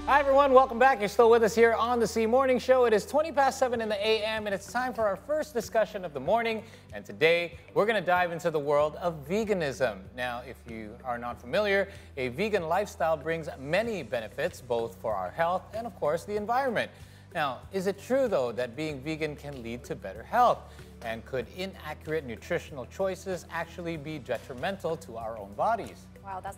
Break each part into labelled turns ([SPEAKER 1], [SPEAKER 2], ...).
[SPEAKER 1] Hi everyone, welcome back. You're still with us here on the C Morning Show. It is 7 in the a.m. and it's time for our first discussion of the morning. And today we're going to dive into the world of veganism. Now, if you are not familiar, a vegan lifestyle brings many benefits, both for our health and of course the environment. Now, is it true though that being vegan can lead to better health? And could inaccurate nutritional choices actually be detrimental to our own bodies?
[SPEAKER 2] Wow, that's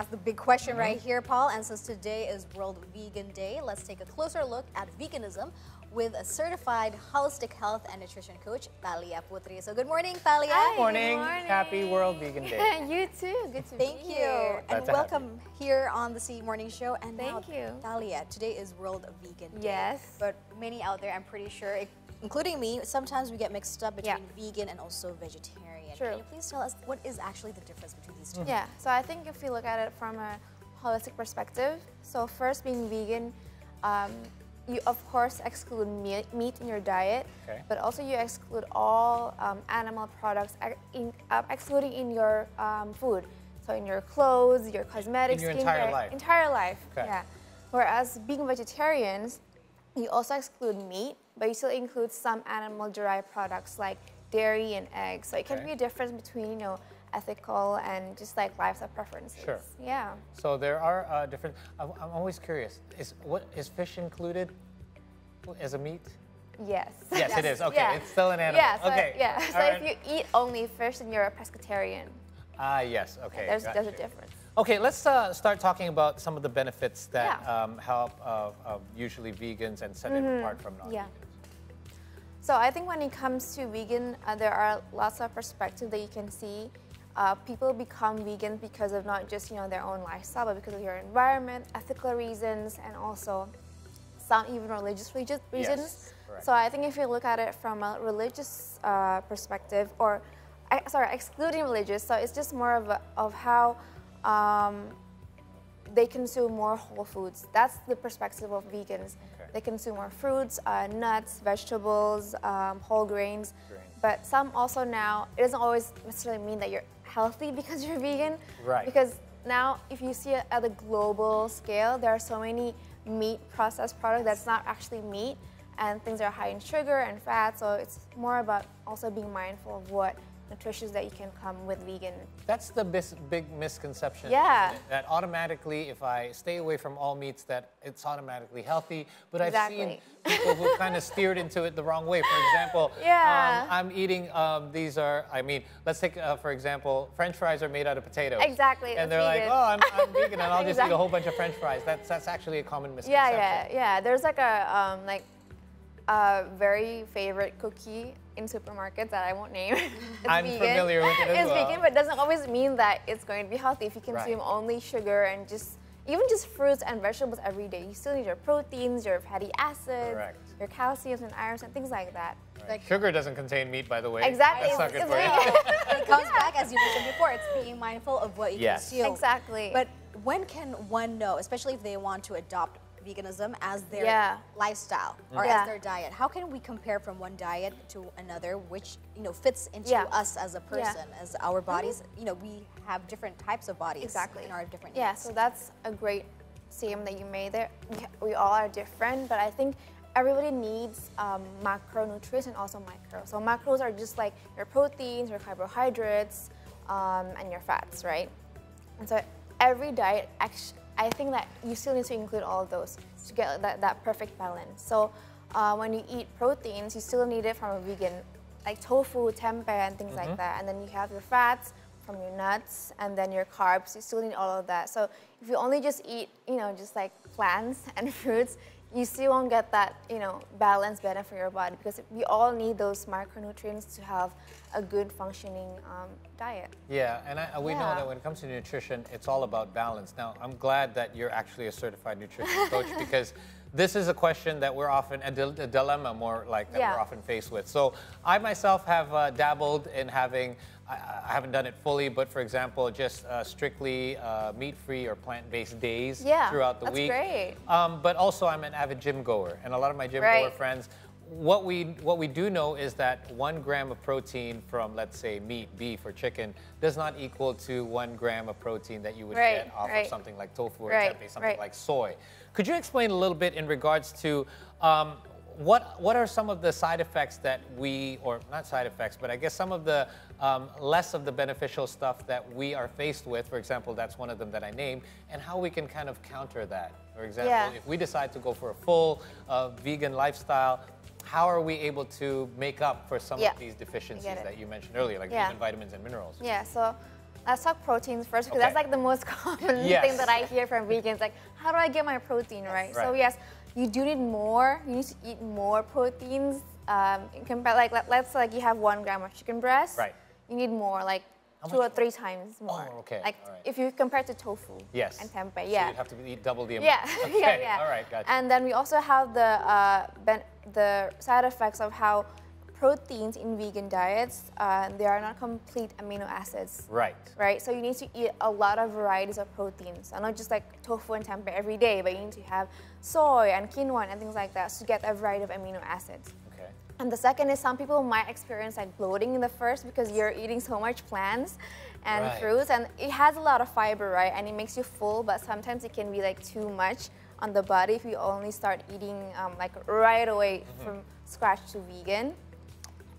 [SPEAKER 2] the big question right here, Paul. And since today is World Vegan Day, let's take a closer look at veganism with a certified holistic health and nutrition coach, Thaliah Putri. So good morning, Thaliah.
[SPEAKER 1] Good morning. Happy World Vegan Day.
[SPEAKER 3] You too. Good to be here.
[SPEAKER 2] Thank you. And welcome here on the C Morning Show. And
[SPEAKER 3] Thank you.
[SPEAKER 2] Thaliah, today is World Vegan Day.
[SPEAKER 3] Yes.
[SPEAKER 2] But many out there, I'm pretty sure, including me, sometimes we get mixed up between vegan and also vegetarian.
[SPEAKER 3] True.
[SPEAKER 2] Can you please tell us what is actually the difference between these two?
[SPEAKER 3] Yeah, so I think if you look at it from a holistic perspective, so first being vegan, you of course exclude meat in your diet, but also you exclude all animal products, excluding in your food. So in your clothes, your cosmetics,
[SPEAKER 1] in your
[SPEAKER 3] skincare,
[SPEAKER 1] entire life.
[SPEAKER 3] Entire life,
[SPEAKER 1] Okay.
[SPEAKER 3] yeah. Whereas being vegetarians, you also exclude meat, but you still include some animal-derived products like dairy and eggs. So it can be a difference between, you know, ethical and just like lifestyle preferences.
[SPEAKER 1] Sure.
[SPEAKER 3] Yeah.
[SPEAKER 1] So there are different. I'm always curious. Is fish included as a meat?
[SPEAKER 3] Yes.
[SPEAKER 1] Yes, it is. Okay,
[SPEAKER 3] Yeah.
[SPEAKER 1] it's still an animal.
[SPEAKER 3] Yeah. So,
[SPEAKER 1] okay.
[SPEAKER 3] Yeah. So if you eat only fish, then you're a pescatarian.
[SPEAKER 1] Ah, yes. Okay.
[SPEAKER 3] There's a difference.
[SPEAKER 1] Okay, let's start talking about some of the benefits that
[SPEAKER 3] Yeah.
[SPEAKER 1] help usually vegans and set them apart from non-vegans.
[SPEAKER 3] Yeah. So I think when it comes to vegan, there are lots of perspectives that you can see. People become vegan because of not just, you know, their own lifestyle, but because of your environment, ethical reasons, and also some even religious reasons.
[SPEAKER 1] Yes, correct.
[SPEAKER 3] So I think if you look at it from a religious perspective, or excluding religious, so it's just more of how they consume more whole foods. That's the perspective of vegans. Okay. They consume more fruits, nuts, vegetables, whole grains. But some also now, it doesn't always necessarily mean that you're healthy because you're vegan.
[SPEAKER 1] Right.
[SPEAKER 3] Because now, if you see it at a global scale, there are so many meat processed products that's not actually meat, and things are high in sugar and fat. So it's more about also being mindful of what nutrition that you can come with vegan.
[SPEAKER 1] That's the big misconception.
[SPEAKER 3] Yeah.
[SPEAKER 1] Isn't it? That automatically, if I stay away from all meats, that it's automatically healthy. But I've seen people who kind of steered into it the wrong way. For example, I'm eating, these are, I mean, let's take, for example, French fries are made out of potatoes.
[SPEAKER 3] Exactly.
[SPEAKER 1] And they're like, oh, I'm vegan and I'll just eat a whole bunch of French fries. That's actually a common misconception.
[SPEAKER 3] Yeah. There's like a very favorite cookie in supermarkets that I won't name.
[SPEAKER 1] I'm
[SPEAKER 3] vegan.
[SPEAKER 1] familiar with it as well.
[SPEAKER 3] It's vegan, but it doesn't always mean that it's going to be healthy. If you consume only sugar and even just fruits and vegetables every day, you still need your proteins, your fatty acids, your calciums and irons and things like that.
[SPEAKER 1] Right. Like, sugar doesn't contain meat, by the way.
[SPEAKER 3] Exactly.
[SPEAKER 1] That's not good for you.
[SPEAKER 2] And it comes back, as you mentioned before, it's being mindful of what you consume.
[SPEAKER 3] Exactly.
[SPEAKER 2] But when can one know, especially if they want to adopt veganism as their lifestyle or as their diet? How can we compare from one diet to another, which, you know, fits into us as a person, as our bodies? You know, we have different types of bodies in our different needs.
[SPEAKER 3] So that's a great statement that you made there. We all are different, but I think everybody needs macronutrients and also micro. So macros are just like your proteins, your carbohydrates, and your fats, right? And so every diet I think that you still need to include all of those to get that perfect balance. So when you eat proteins, you still need it from a vegan, like tofu, tempeh, and things like that. And then you have your fats from your nuts, and then your carbs. You still need all of that. So if you only just eat, you know, just like plants and fruits, you still won't get that, you know, balanced benefit for your body, because we all need those micronutrients to have a good functioning diet.
[SPEAKER 1] Yeah, and we know that when it comes to nutrition, it's all about balance. Now, I'm glad that you're actually a certified nutrition coach, because this is a question that we're often, a dilemma more like that we're often faced with. So I myself have dabbled in having, I haven't done it fully, but for example, just strictly meat-free or plant-based days throughout the week.
[SPEAKER 3] That's great.
[SPEAKER 1] But also I'm an avid gym goer, and a lot of my gym goer friends, what we do know is that 1 gram of protein from, let's say, meat, beef, or chicken does not equal to 1 gram of protein that you would get off of something like tofu or tempeh, something like soy. Could you explain a little bit in regards to what are some of the side effects that or not side effects, but I guess some of the less of the beneficial stuff that we are faced with? For example, that's one of them that I named, and how we can kind of counter that. For example, if we decide to go for a full vegan lifestyle, how are we able to make up for some of these deficiencies that you mentioned earlier, like even vitamins and minerals?
[SPEAKER 3] Yeah, so let's talk proteins first, because that's like the most common thing that I hear from vegans, like, how do I get my protein, right? So yes, you do need more. You need to eat more proteins. Let's like you have 1 gram of chicken breast. Right. You need more, like 2 or 3 times more. Oh, okay. Like if you compare to tofu and tempeh,
[SPEAKER 1] so you'd have to eat double the amount.
[SPEAKER 3] Yeah.
[SPEAKER 1] All right, gotcha.
[SPEAKER 3] And then we also have the side effects of how proteins in vegan diets, they are not complete amino acids. Right. So you need to eat a lot of varieties of proteins, and not just like tofu and tempeh every day, but you need to have soy and quinoa and things like that to get a variety of amino acids. Okay. And the second is some people might experience like bloating in the first because you're eating so much plants and fruits, and it has a lot of fiber, right? And it makes you full, but sometimes it can be like too much on the body if you only start eating like right away from scratch to vegan.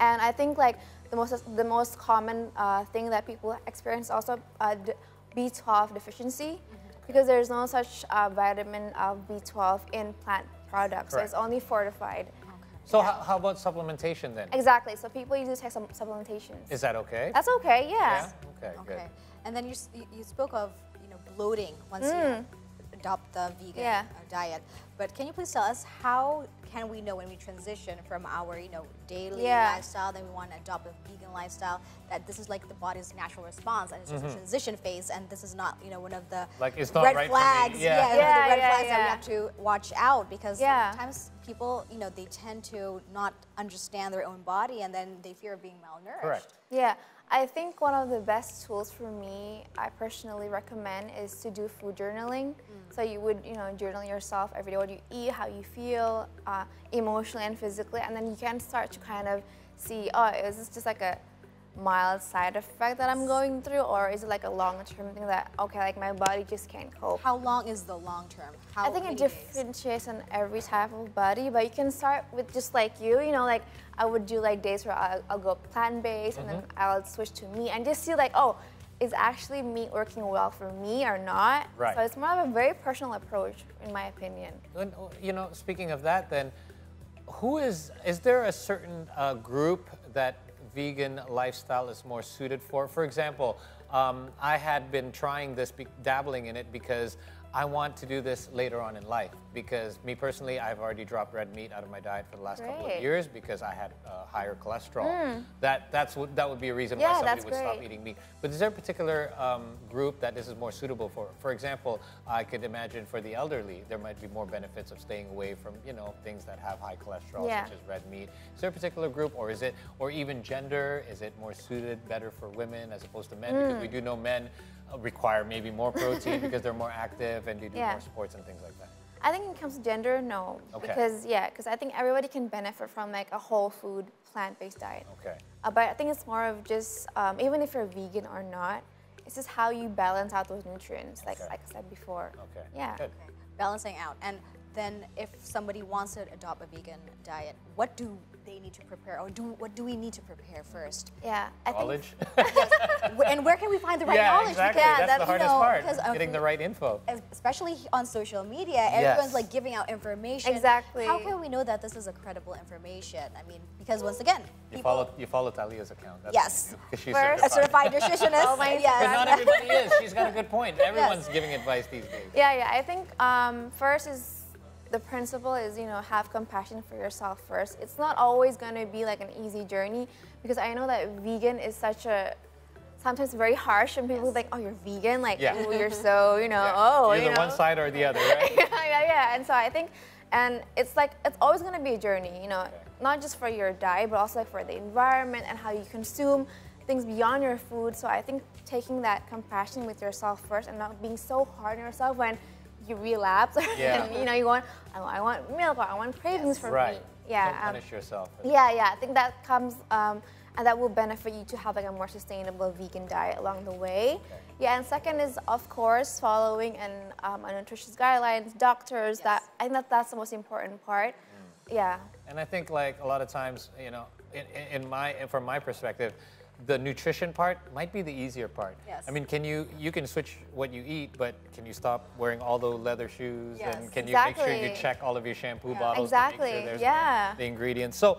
[SPEAKER 3] And I think like the most common thing that people experience also B12 deficiency, because there's no such vitamin B12 in plant products. So it's only fortified.
[SPEAKER 1] So how about supplementation then?
[SPEAKER 3] Exactly. So people usually take some supplementations.
[SPEAKER 1] Is that okay?
[SPEAKER 3] That's okay. Yeah.
[SPEAKER 1] Okay. Good.
[SPEAKER 2] And then you spoke of bloating once you adopt the vegan diet. But can you please tell us, how can we know when we transition from our daily lifestyle, then we want to adopt a vegan lifestyle, that this is like the body's natural response and it's just a transition phase, and this is not one of the red flags. The red flags that we have to watch out, because sometimes people they tend to not understand their own body, and then they fear being malnourished.
[SPEAKER 1] Correct.
[SPEAKER 3] Yeah. I think one of the best tools for me, I personally recommend, is to do food journaling. So you would, journal yourself every day, what you eat, how you feel, emotionally and physically, and then you can start to kind of see, oh, is this just like a mild side effect that I'm going through, or is it like a long-term thing that, okay, like my body just can't cope?
[SPEAKER 2] How long is the long-term?
[SPEAKER 3] I think it differentiates on every type of body, but you can start with just like like I would do like days where I'll go plant-based and then I'll switch to meat and just see like, oh, is actually meat working well for me or not? Right. So it's more of a very personal approach, in my opinion.
[SPEAKER 1] And, speaking of that, then, is there a certain group that vegan lifestyle is more suited for? For example, I had been trying this, dabbling in it, because I want to do this later on in life, because me personally, I've already dropped red meat out of my diet for the last couple of years because I had higher cholesterol. That would be a reason why somebody would stop eating meat. But is there a particular group that this is more suitable for? For example, I could imagine for the elderly, there might be more benefits of staying away from things that have high cholesterol, such as red meat. Is there a particular group, or even gender? Is it more suited better for women as opposed to men? Because we do know men require maybe more protein because they're more active and they do more sports and things like that.
[SPEAKER 3] I think when it comes to gender, no. Because I think everybody can benefit from like a whole food, plant-based diet. But I think it's more of just, even if you're vegan or not, it's just how you balance out those nutrients, like I said before.
[SPEAKER 2] Balancing out. And then if somebody wants to adopt a vegan diet, what do they need to prepare, or what do we need to prepare first?
[SPEAKER 1] Knowledge?
[SPEAKER 2] And where can we find the right knowledge?
[SPEAKER 1] Exactly. That's the hardest part, getting the right info.
[SPEAKER 2] Especially on social media, everyone's like giving out information.
[SPEAKER 3] Exactly.
[SPEAKER 2] How can we know that this is a credible information? I mean, because once again,
[SPEAKER 1] you follow Thaliyah's account.
[SPEAKER 2] That's
[SPEAKER 1] she's
[SPEAKER 2] a certified nutritionist.
[SPEAKER 1] But not everybody is. She's got a good point. Everyone's giving advice these days.
[SPEAKER 3] I think first is, the principle is, have compassion for yourself first. It's not always going to be like an easy journey, because I know that vegan is sometimes very harsh, and people think, oh, you're vegan, like, ooh, you're so, oh,
[SPEAKER 1] You're either one side or the other, right?
[SPEAKER 3] And so I think, and it's always going to be a journey, not just for your diet, but also for the environment and how you consume things beyond your food. So I think taking that compassion with yourself first and not being so hard on yourself when you relapse and I want milk, or I want cravings for meat. Yeah.
[SPEAKER 1] Don't punish yourself.
[SPEAKER 3] Yeah. I think that comes, and that will benefit you to have like a more sustainable vegan diet along the way. Okay. Yeah, and second is, of course, following a nutritionist guidelines, doctors. Yes. That I think that's the most important part. Yeah.
[SPEAKER 1] And I think like a lot of times, you know, from my perspective, the nutrition part might be the easier part.
[SPEAKER 2] Yes.
[SPEAKER 1] I mean, you can switch what you eat, but can you stop wearing all the leather shoes?
[SPEAKER 2] Yes.
[SPEAKER 1] And can you make sure you check all of your shampoo bottles to make sure there's the ingredients? So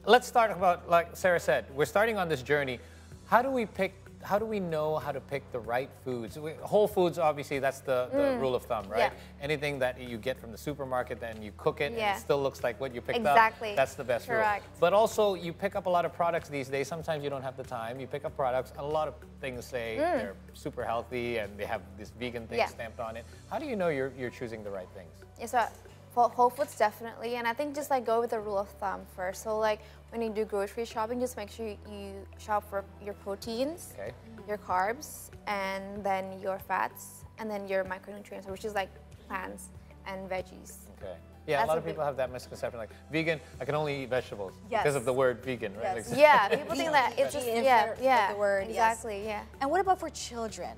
[SPEAKER 1] let's start about, like Sarah said, we're starting on this journey. How do we know how to pick the right foods? Whole foods, obviously, that's the rule of thumb, right? Yeah. Anything that you get from the supermarket, then you cook it, and it still looks like what you picked up. That's the best rule. But also, you pick up a lot of products these days. Sometimes you don't have the time. You pick up products. A lot of things say they're super healthy, and they have this vegan thing stamped on it. How do you know you're choosing the right things?
[SPEAKER 3] Yeah, so for Whole Foods, definitely. And I think just like go with the rule of thumb first. So like when you do grocery shopping, just make sure you shop for your proteins, your carbs, and then your fats, and then your micronutrients, which is like plants and veggies.
[SPEAKER 1] Okay. Yeah, a lot of people have that misconception, like vegan, I can only eat vegetables because of the word vegan, right?
[SPEAKER 3] Yes. Yeah, people think that it's just
[SPEAKER 2] the word.
[SPEAKER 3] Exactly. Yeah.
[SPEAKER 2] And what about for children?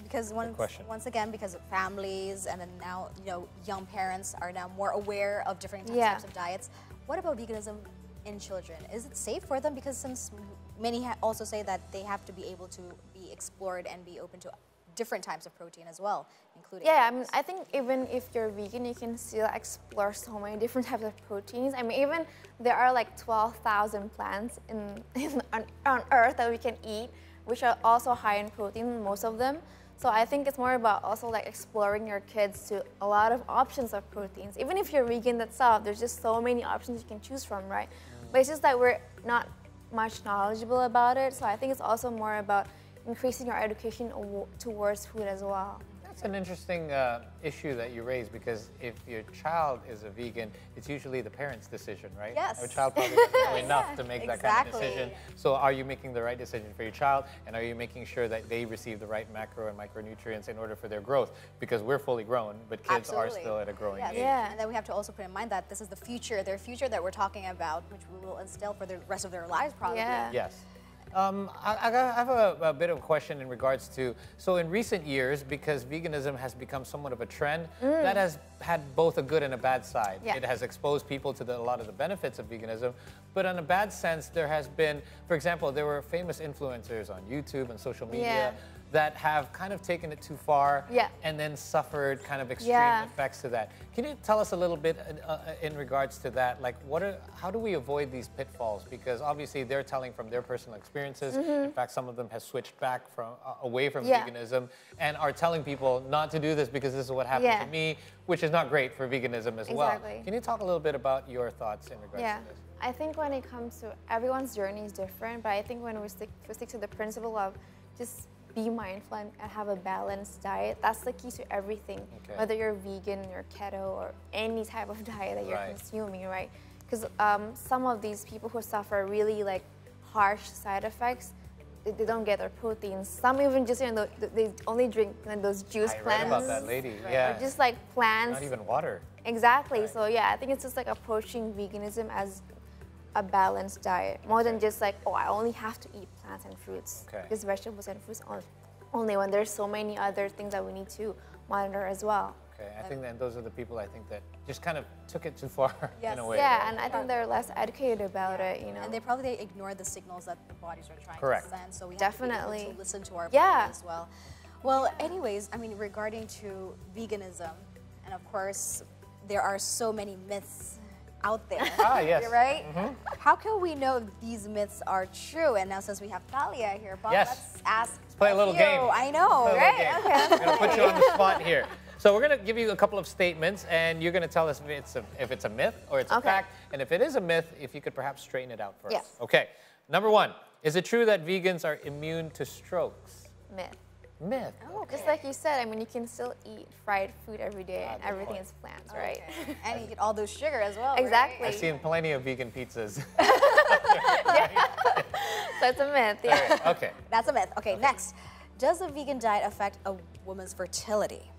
[SPEAKER 2] Because once again, because of families, and then now young parents are now more aware of different types of diets. What about veganism in children? Is it safe for them? Because since many also say that they have to be able to be explored and be open to different types of protein as well, including
[SPEAKER 3] I mean, I think even if you're vegan, you can still explore so many different types of proteins. I mean, even there are like 12,000 plants on Earth that we can eat, which are also high in protein, most of them. So I think it's more about also like exploring your kids to a lot of options of proteins. Even if you're vegan itself, there's just so many options you can choose from, right? But it's just that we're not much knowledgeable about it. So I think it's also more about increasing our education towards food as well.
[SPEAKER 1] That's an interesting issue that you raise, because if your child is a vegan, it's usually the parent's decision, right?
[SPEAKER 2] Yes.
[SPEAKER 1] Your child probably doesn't know enough to make that kind of decision. So are you making the right decision for your child, and are you making sure that they receive the right macro and micronutrients in order for their growth? Because we're fully grown, but kids are still at a growing age.
[SPEAKER 2] Yeah. And then we have to also put in mind that this is the future, their future that we're talking about, which we will instill for the rest of their lives probably.
[SPEAKER 3] Yeah.
[SPEAKER 1] Yes. I have a bit of a question in regards to, so in recent years, because veganism has become somewhat of a trend, that has had both a good and a bad side. It has exposed people to a lot of the benefits of veganism, but in a bad sense, there has been, for example, there were famous influencers on YouTube and social media that have kind of taken it too far and then suffered kind of extreme effects to that. Can you tell us a little bit in regards to that? Like, how do we avoid these pitfalls? Because obviously they're telling from their personal experiences. In fact, some of them have switched back away from veganism and are telling people not to do this because this is what happened to me, which is not great for veganism as well. Can you talk a little bit about your thoughts in regards to this?
[SPEAKER 3] I think when it comes to, everyone's journey is different, but I think when we stick to the principle of just be mindful and have a balanced diet, that's the key to everything. Whether you're vegan, you're keto, or any type of diet that you're consuming, right? Because some of these people who suffer really like harsh side effects, they don't get their proteins. Some even just, they only drink those juice
[SPEAKER 1] I
[SPEAKER 3] cleanse.
[SPEAKER 1] read about that lady,
[SPEAKER 3] Or just like plants.
[SPEAKER 1] Not even water.
[SPEAKER 3] Exactly. So yeah, I think it's just like approaching veganism as a balanced diet, more than just like, oh, I only have to eat plants and fruits. Just vegetables and fruits only, when there's so many other things that we need to monitor as well.
[SPEAKER 1] Okay, I think that those are the people I think that just kind of took it too far in a way.
[SPEAKER 3] Yeah, and I think they're less educated about it,
[SPEAKER 2] And they probably ignore the signals that the bodies are trying to send. So we have to be able to listen to our body as well. Well, anyways, I mean, regarding to veganism, and of course, there are so many myths out there, right? How can we know if these myths are true? And now, since we have Thaliah here, Bob, let's ask.
[SPEAKER 1] Let's play a little game.
[SPEAKER 2] I know, right?
[SPEAKER 1] I'm going to put you on the spot here. So we're going to give you a couple of statements, and you're going to tell us if it's a myth or it's a fact. And if it is a myth, if you could perhaps straighten it out for us. Okay. Number one, is it true that vegans are immune to strokes?
[SPEAKER 3] Myth.
[SPEAKER 1] Myth.
[SPEAKER 3] Just like you said, I mean, you can still eat fried food every day, and everything is plants, right?
[SPEAKER 2] And you get all those sugar as well.
[SPEAKER 3] Exactly.
[SPEAKER 1] I've seen plenty of vegan pizzas.
[SPEAKER 3] So it's a myth.
[SPEAKER 1] Okay.
[SPEAKER 2] That's a myth. Okay, next. Does a vegan diet affect a woman's fertility?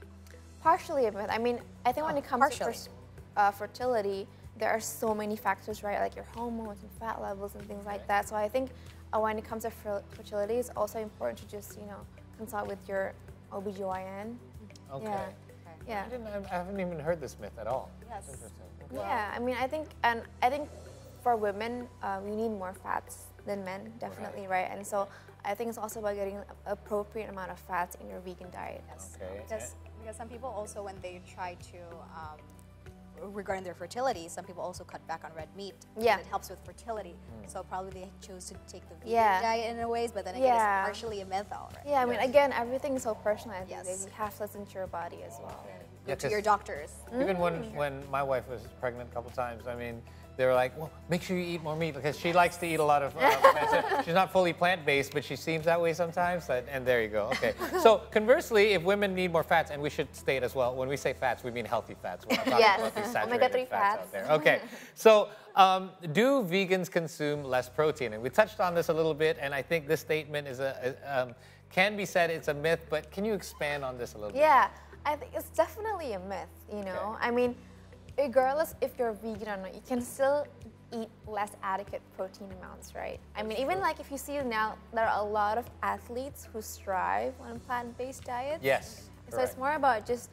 [SPEAKER 3] Partially a myth. I mean, I think when it comes to fertility, there are so many factors, right? Like your hormones and fat levels and things like that. So I think when it comes to fertility, it's also important to just, consult with your OBGYN.
[SPEAKER 1] Okay.
[SPEAKER 3] Yeah.
[SPEAKER 1] I haven't even heard this myth at all.
[SPEAKER 2] Yes.
[SPEAKER 1] That's interesting.
[SPEAKER 3] Yeah, I mean, I think for women, we need more fats than men, definitely, right? And so I think it's also about getting an appropriate amount of fats in your vegan diet.
[SPEAKER 2] Yes. Okay. Because some people also, when they try to, regarding their fertility, some people also cut back on red meat.
[SPEAKER 3] Yeah.
[SPEAKER 2] It helps with fertility. So probably they chose to take the vegan diet in a ways, but then again, it's partially a myth, all right?
[SPEAKER 3] Yeah, I mean, again, everything is so personal. I think you have to listen to your body as well.
[SPEAKER 2] Go to your doctors.
[SPEAKER 1] Even when my wife was pregnant a couple times, I mean, they were like, well, make sure you eat more meat because she likes to eat a lot of plants. She's not fully plant-based, but she seems that way sometimes. And there you go. Okay. So conversely, if women need more fats, and we should state as well, when we say fats, we mean healthy fats. We're not talking about these saturated fats out there. Okay. So do vegans consume less protein? And we touched on this a little bit, and I think this statement is can be said it's a myth, but can you expand on this a little bit?
[SPEAKER 3] Yeah, I think it's definitely a myth, I mean, regardless if you're vegan or not, you can still eat less adequate protein amounts, right? I mean, even like if you see now, there are a lot of athletes who strive on plant-based diets.
[SPEAKER 1] Yes.
[SPEAKER 3] So it's more about just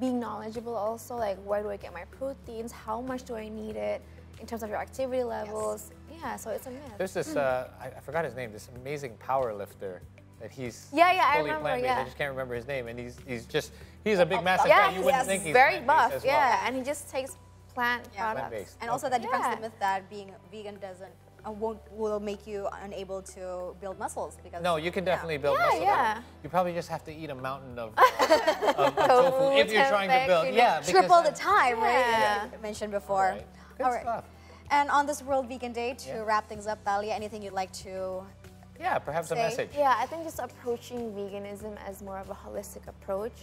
[SPEAKER 3] being knowledgeable also, like where do I get my proteins, how much do I need it, in terms of your activity levels. Yeah, so it's a myth.
[SPEAKER 1] There's this, I forgot his name, this amazing power lifter that he's
[SPEAKER 3] I
[SPEAKER 1] fully
[SPEAKER 3] remember,
[SPEAKER 1] plant-based. I just can't remember his name, and he's a big massive guy. You wouldn't think he's
[SPEAKER 3] very buff,
[SPEAKER 1] as well.
[SPEAKER 3] and he just takes plant products.
[SPEAKER 2] And also that debunks the myth that being vegan doesn't will make you unable to build muscles, because
[SPEAKER 1] no, you can definitely build muscle. You probably just have to eat a mountain of
[SPEAKER 3] tofu
[SPEAKER 1] if you're trying to build.
[SPEAKER 2] Triple the time, right? You mentioned before.
[SPEAKER 1] All right. Good stuff.
[SPEAKER 2] And on this World Vegan Day, to wrap things up, Thaliah, anything you'd like to
[SPEAKER 1] perhaps a message.
[SPEAKER 3] Yeah, I think just approaching veganism as more of a holistic approach,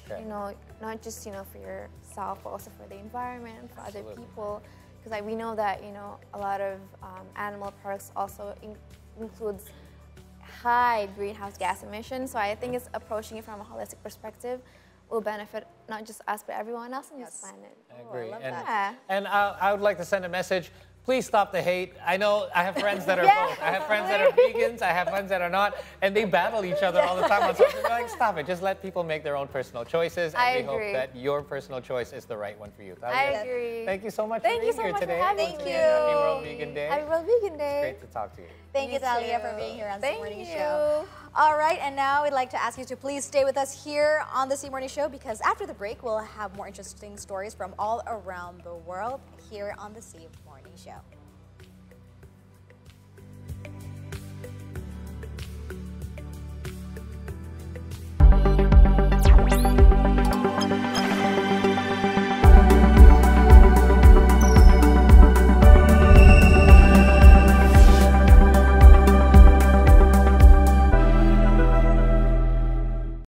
[SPEAKER 3] not just, for yourself, but also for the environment, for other people. Because we know that, a lot of animal products also includes high greenhouse gas emissions. So I think it's approaching it from a holistic perspective will benefit not just us, but everyone else on this planet.
[SPEAKER 1] I agree.
[SPEAKER 2] I love that.
[SPEAKER 1] And I would like to send a message. Please stop the hate. I know I have friends that are both. I have friends that are vegans, I have friends that are not, and they battle each other all the time on social media. Like, stop it. Just let people make their own personal choices, and we hope that your personal choice is the right one for you.
[SPEAKER 3] I agree.
[SPEAKER 1] Thank you so much for being here today.
[SPEAKER 2] Thank you.
[SPEAKER 1] Happy World Vegan Day.
[SPEAKER 3] Happy World Vegan Day.
[SPEAKER 1] It's great to talk to you.
[SPEAKER 2] Thank you, Thaliah, for being here on the Morning Show. All right, and now we'd like to ask you to please stay with us here on the Morning Show, because after the break, we'll have more interesting stories from all around the world here on the Morning Show.